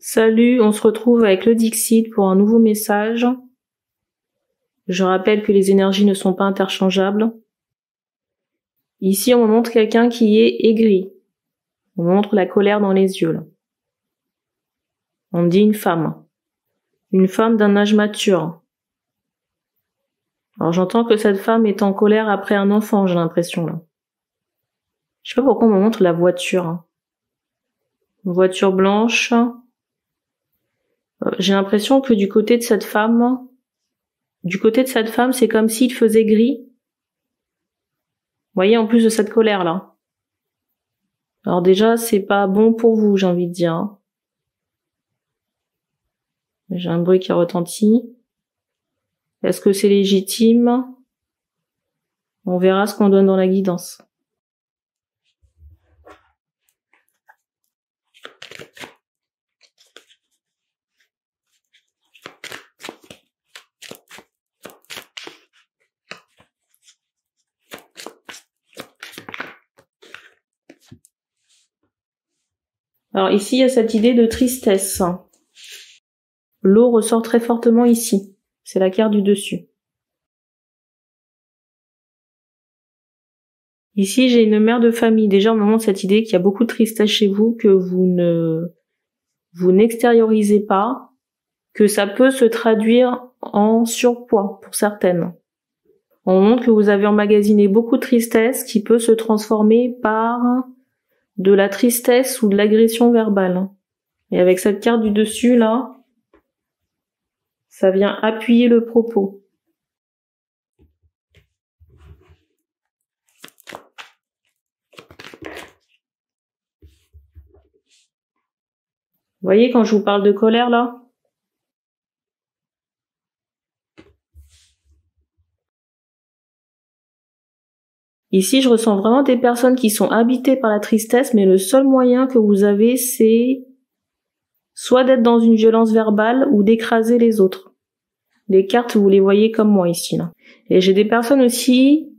Salut, on se retrouve avec le Dixit pour un nouveau message. Je rappelle que les énergies ne sont pas interchangeables. Ici, on me montre quelqu'un qui est aigri. On me montre la colère dans les yeux, là. On me dit une femme. Une femme d'un âge mature. Alors j'entends que cette femme est en colère après un enfant, j'ai l'impression, là. Je sais pas pourquoi on me montre la voiture. Une voiture blanche. J'ai l'impression que du côté de cette femme, c'est comme s'il faisait gris. Vous voyez, en plus de cette colère-là. Alors déjà, c'est pas bon pour vous, j'ai envie de dire. J'ai un bruit qui retentit. Est-ce que c'est légitime? On verra ce qu'on donne dans la guidance. Alors ici, il y a cette idée de tristesse. L'eau ressort très fortement ici. C'est la carte du dessus. Ici, j'ai une mère de famille. Déjà, au moment de cette idée qu'il y a beaucoup de tristesse chez vous, que vous n'extériorisez pas, que ça peut se traduire en surpoids pour certaines. On montre que vous avez emmagasiné beaucoup de tristesse qui peut se transformer par de la tristesse ou de l'agression verbale. Et avec cette carte du dessus, là, ça vient appuyer le propos. Vous voyez quand je vous parle de colère, là? Ici, je ressens vraiment des personnes qui sont habitées par la tristesse, mais le seul moyen que vous avez, c'est soit d'être dans une violence verbale ou d'écraser les autres. Les cartes, vous les voyez comme moi ici, là. Et j'ai des personnes aussi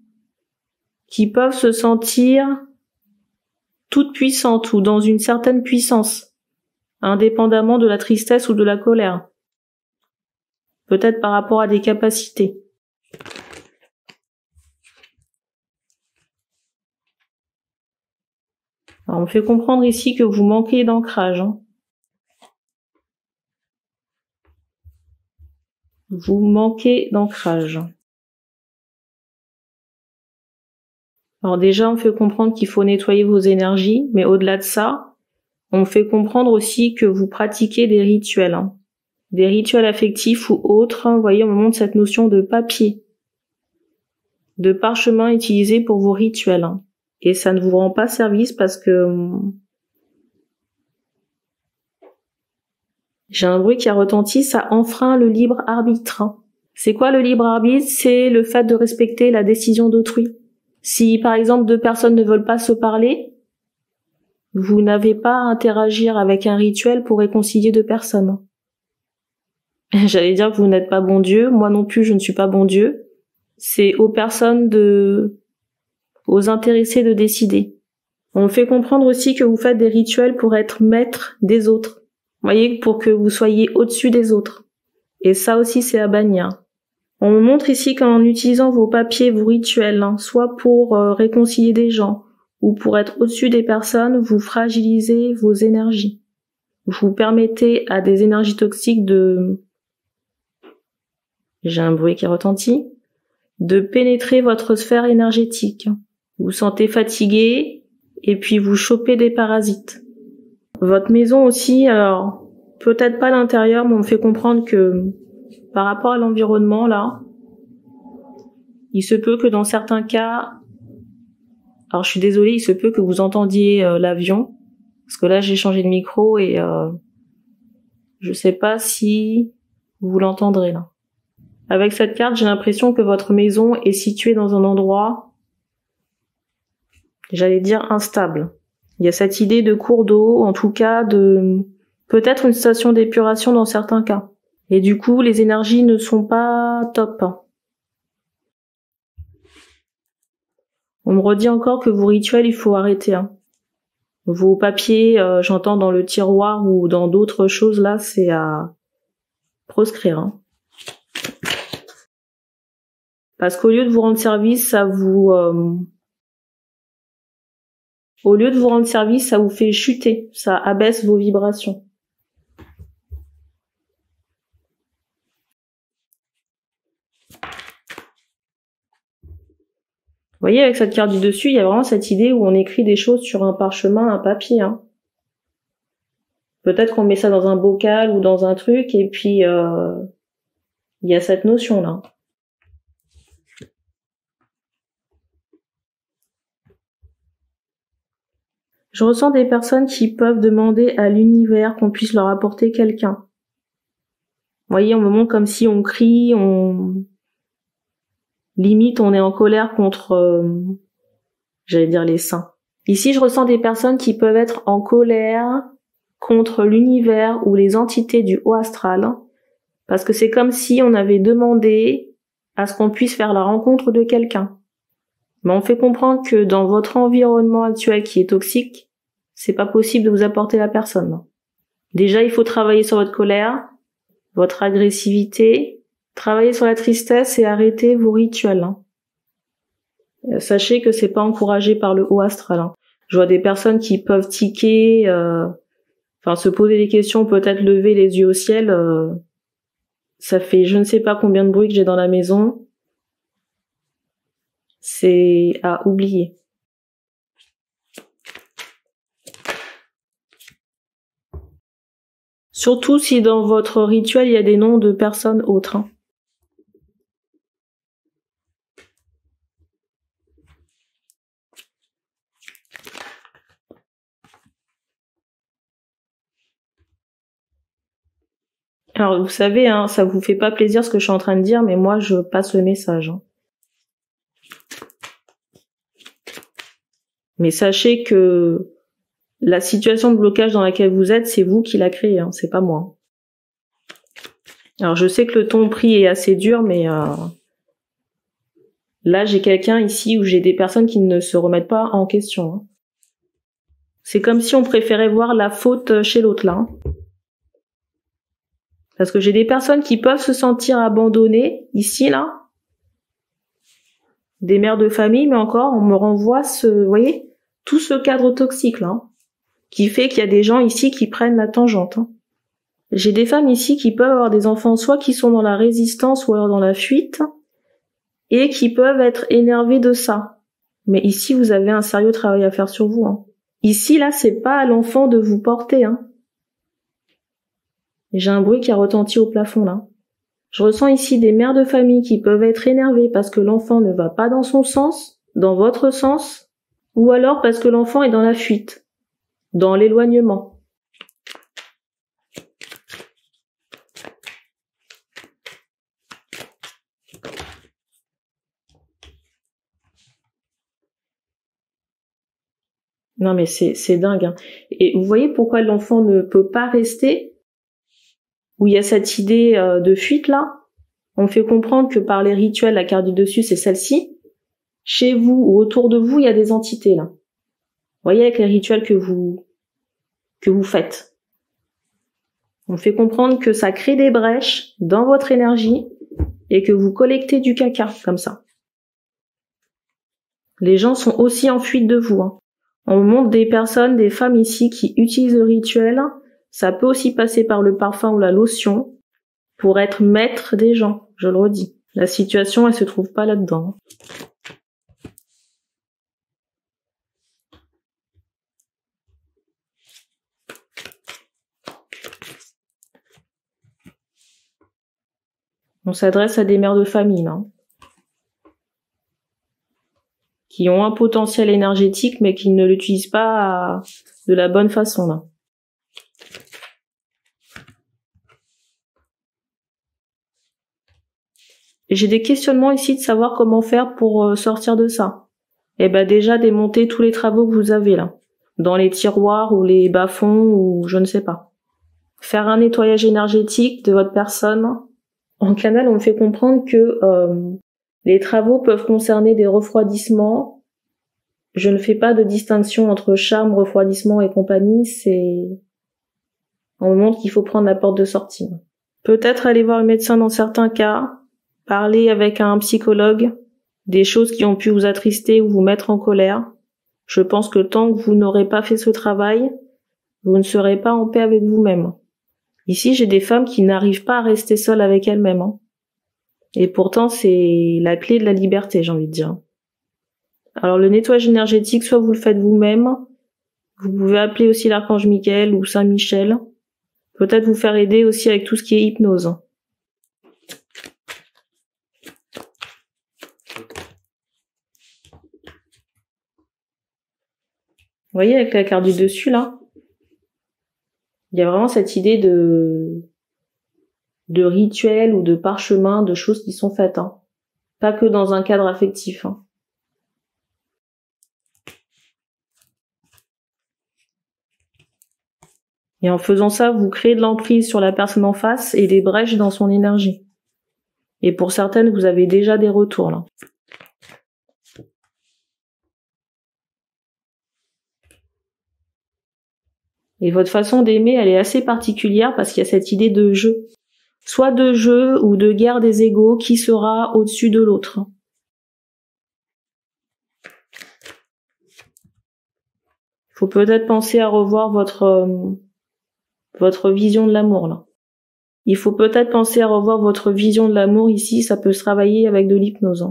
qui peuvent se sentir toutes puissantes ou dans une certaine puissance, indépendamment de la tristesse ou de la colère. Peut-être par rapport à des capacités. Alors, on me fait comprendre ici que vous manquez d'ancrage. Vous manquez d'ancrage. Alors déjà, on fait comprendre qu'il faut nettoyer vos énergies, mais au-delà de ça, on fait comprendre aussi que vous pratiquez des rituels. Des rituels affectifs ou autres. Vous voyez, on me montre cette notion de papier, de parchemin utilisé pour vos rituels. Et ça ne vous rend pas service parce que j'ai un bruit qui a retenti, ça enfreint le libre arbitre. C'est quoi le libre arbitre? C'est le fait de respecter la décision d'autrui. Si par exemple deux personnes ne veulent pas se parler, vous n'avez pas à interagir avec un rituel pour réconcilier deux personnes. J'allais dire que vous n'êtes pas bon Dieu, moi non plus je ne suis pas bon Dieu. C'est aux personnes aux intéressés de décider. On fait comprendre aussi que vous faites des rituels pour être maître des autres. Vous voyez, pour que vous soyez au-dessus des autres. Et ça aussi, c'est à bannir. On me montre ici qu'en utilisant vos papiers, vos rituels, soit pour réconcilier des gens ou pour être au-dessus des personnes, vous fragilisez vos énergies. Vous permettez à des énergies toxiques j'ai un bruit qui retentit, de pénétrer votre sphère énergétique. Vous vous sentez fatigué et puis vous chopez des parasites. Votre maison aussi, alors peut-être pas l'intérieur, mais on me fait comprendre que par rapport à l'environnement, là, il se peut que dans certains cas, alors je suis désolée, il se peut que vous entendiez l'avion, parce que là j'ai changé de micro et je sais pas si vous l'entendrez là. Avec cette carte, j'ai l'impression que votre maison est située dans un endroit, j'allais dire instable. Il y a cette idée de cours d'eau, en tout cas de peut-être une station d'épuration dans certains cas. Et du coup, les énergies ne sont pas top. On me redit encore que vos rituels, il faut arrêter. Vos papiers, j'entends dans le tiroir ou dans d'autres choses là, c'est à proscrire. Hein. Parce qu'au lieu de vous rendre service, au lieu de vous rendre service, ça vous fait chuter, ça abaisse vos vibrations. Vous voyez, avec cette carte du dessus, il y a vraiment cette idée où on écrit des choses sur un parchemin, un papier. Hein. Peut-être qu'on met ça dans un bocal ou dans un truc, et puis il y a cette notion-là. Je ressens des personnes qui peuvent demander à l'univers qu'on puisse leur apporter quelqu'un. Vous voyez, on me montre comme si on crie, limite on est en colère contre, j'allais dire les saints. Ici, je ressens des personnes qui peuvent être en colère contre l'univers ou les entités du haut astral, parce que c'est comme si on avait demandé à ce qu'on puisse faire la rencontre de quelqu'un. Mais on fait comprendre que dans votre environnement actuel qui est toxique, c'est pas possible de vous apporter la personne. Déjà, il faut travailler sur votre colère, votre agressivité, travailler sur la tristesse et arrêter vos rituels. Sachez que c'est pas encouragé par le haut astral. Je vois des personnes qui peuvent tiquer, se poser des questions, peut-être lever les yeux au ciel. Ça fait je ne sais pas combien de bruit que j'ai dans la maison. C'est à oublier. Surtout si dans votre rituel, il y a des noms de personnes autres. Alors, vous savez, ça vous fait pas plaisir ce que je suis en train de dire, mais moi, je passe le message. Mais sachez que la situation de blocage dans laquelle vous êtes, c'est vous qui l'a créée, c'est pas moi. Alors, je sais que le ton pris est assez dur, mais là, j'ai quelqu'un ici où j'ai des personnes qui ne se remettent pas en question. C'est comme si on préférait voir la faute chez l'autre, là. Parce que j'ai des personnes qui peuvent se sentir abandonnées, ici, là. Des mères de famille, mais encore, on me renvoie vous voyez, tout ce cadre toxique, là, qui fait qu'il y a des gens ici qui prennent la tangente. J'ai des femmes ici qui peuvent avoir des enfants, soit qui sont dans la résistance, ou alors dans la fuite, et qui peuvent être énervés de ça. Mais ici, vous avez un sérieux travail à faire sur vous. Ici, là, c'est pas à l'enfant de vous porter. J'ai un bruit qui a retenti au plafond, là. Je ressens ici des mères de famille qui peuvent être énervées parce que l'enfant ne va pas dans son sens, dans votre sens, ou alors parce que l'enfant est dans la fuite, dans l'éloignement. Non mais c'est dingue. Et vous voyez pourquoi l'enfant ne peut pas rester, où il y a cette idée de fuite là. On fait comprendre que par les rituels, la carte du dessus c'est celle-ci. Chez vous ou autour de vous, il y a des entités là. Vous voyez avec les rituels que vous faites. On fait comprendre que ça crée des brèches dans votre énergie et que vous collectez du caca comme ça. Les gens sont aussi en fuite de vous. On montre des personnes, des femmes ici qui utilisent le rituel. Ça peut aussi passer par le parfum ou la lotion pour être maître des gens, je le redis. La situation, elle se trouve pas là-dedans. On s'adresse à des mères de famille, là, qui ont un potentiel énergétique, mais qui ne l'utilisent pas de la bonne façon, là. J'ai des questionnements ici de savoir comment faire pour sortir de ça. Et déjà démonter tous les travaux que vous avez là, dans les tiroirs ou les bas-fonds ou je ne sais pas. Faire un nettoyage énergétique de votre personne. En canal, on me fait comprendre que les travaux peuvent concerner des refroidissements, je ne fais pas de distinction entre charme, refroidissement et compagnie, on me montre qu'il faut prendre la porte de sortie. Peut-être aller voir le médecin dans certains cas, parler avec un psychologue, des choses qui ont pu vous attrister ou vous mettre en colère. Je pense que tant que vous n'aurez pas fait ce travail, vous ne serez pas en paix avec vous-même. Ici, j'ai des femmes qui n'arrivent pas à rester seules avec elles-mêmes. Et pourtant, c'est la clé de la liberté, j'ai envie de dire. Alors, le nettoyage énergétique, soit vous le faites vous-même, vous pouvez appeler aussi l'archange Michael ou Saint Michel. Peut-être vous faire aider aussi avec tout ce qui est hypnose. Vous voyez avec la carte du dessus, là, il y a vraiment cette idée de rituel ou de parchemin, de choses qui sont faites. Pas que dans un cadre affectif. Et en faisant ça, vous créez de l'emprise sur la personne en face et des brèches dans son énergie. Et pour certaines, vous avez déjà des retours, là. Et votre façon d'aimer, elle est assez particulière parce qu'il y a cette idée de jeu. Soit de jeu ou de guerre des égos, qui sera au-dessus de l'autre. Faut peut-être penser à revoir votre vision de l'amour, là. Il faut peut-être penser à revoir votre vision de l'amour ici, ça peut se travailler avec de l'hypnose.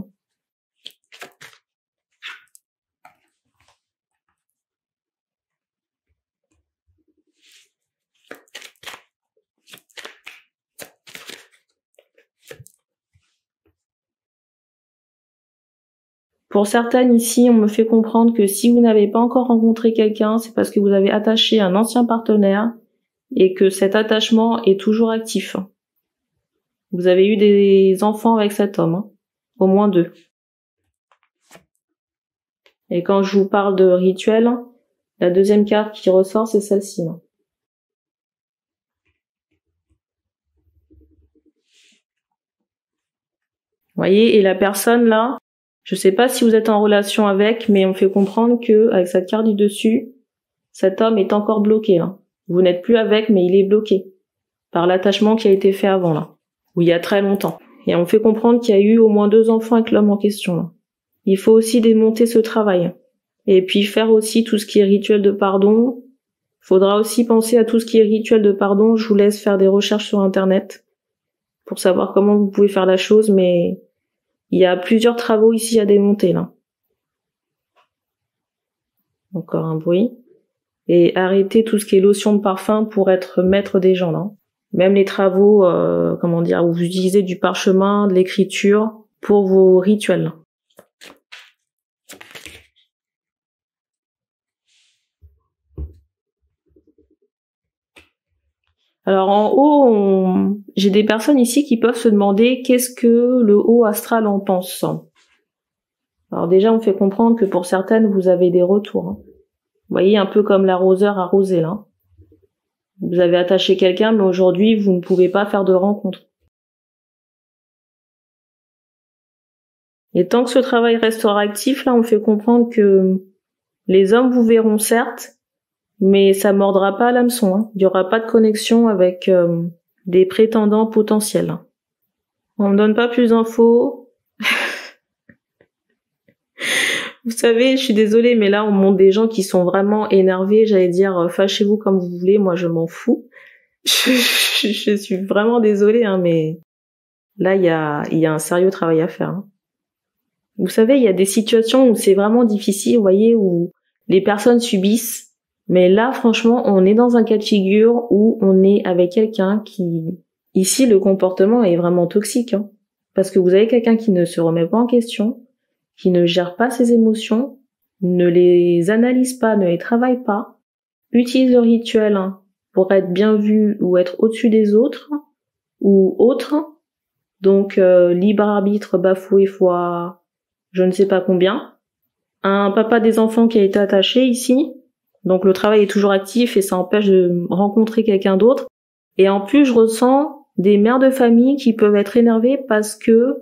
Pour certaines ici, on me fait comprendre que si vous n'avez pas encore rencontré quelqu'un, c'est parce que vous avez attaché un ancien partenaire et que cet attachement est toujours actif. Vous avez eu des enfants avec cet homme, au moins 2. Et quand je vous parle de rituel, la deuxième carte qui ressort, c'est celle-ci. Vous voyez, et la personne là, je sais pas si vous êtes en relation avec, mais on me fait comprendre que, avec cette carte du dessus, cet homme est encore bloqué, là. Vous n'êtes plus avec, mais il est bloqué. Par l'attachement qui a été fait avant, là. Ou il y a très longtemps. Et on me fait comprendre qu'il y a eu au moins 2 enfants avec l'homme en question, là. Il faut aussi démonter ce travail. Et puis faire aussi tout ce qui est rituel de pardon. Faudra aussi penser à tout ce qui est rituel de pardon. Je vous laisse faire des recherches sur Internet pour savoir comment vous pouvez faire la chose, mais il y a plusieurs travaux ici à démonter, là. Encore un bruit. Et arrêter tout ce qui est lotion de parfum pour être maître des gens, là. Même les travaux, où vous utilisez du parchemin, de l'écriture pour vos rituels. Alors en haut, j'ai des personnes ici qui peuvent se demander qu'est-ce que le haut astral en pense. Alors déjà, on fait comprendre que pour certaines, vous avez des retours. Vous voyez, un peu comme l'arroseur arrosé, là. Vous avez attaché quelqu'un, mais aujourd'hui, vous ne pouvez pas faire de rencontre. Et tant que ce travail restera actif, là, on fait comprendre que les hommes vous verront certes, mais ça mordra pas à l'hameçon. Il y aura pas de connexion avec des prétendants potentiels. On me donne pas plus d'infos. Vous savez, je suis désolée, mais là, on montre des gens qui sont vraiment énervés. J'allais dire, fâchez-vous comme vous voulez, moi, je m'en fous. Je suis vraiment désolée, mais là, il y a un sérieux travail à faire. Vous savez, il y a des situations où c'est vraiment difficile, vous voyez, où les personnes subissent. Mais là, franchement, on est dans un cas de figure où on est avec quelqu'un qui... Ici, le comportement est vraiment toxique. Parce que vous avez quelqu'un qui ne se remet pas en question, qui ne gère pas ses émotions, ne les analyse pas, ne les travaille pas, utilise le rituel pour être bien vu ou être au-dessus des autres, ou autre. Donc, libre arbitre bafoué fois je ne sais pas combien. Un papa des enfants qui a été attaché ici. Donc le travail est toujours actif et ça empêche de rencontrer quelqu'un d'autre. Et en plus, je ressens des mères de famille qui peuvent être énervées parce que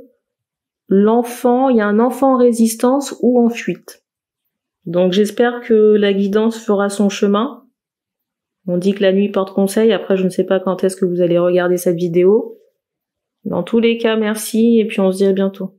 il y a un enfant en résistance ou en fuite. Donc j'espère que la guidance fera son chemin. On dit que la nuit porte conseil, après je ne sais pas quand est-ce que vous allez regarder cette vidéo. Dans tous les cas, merci, et puis on se dit à bientôt.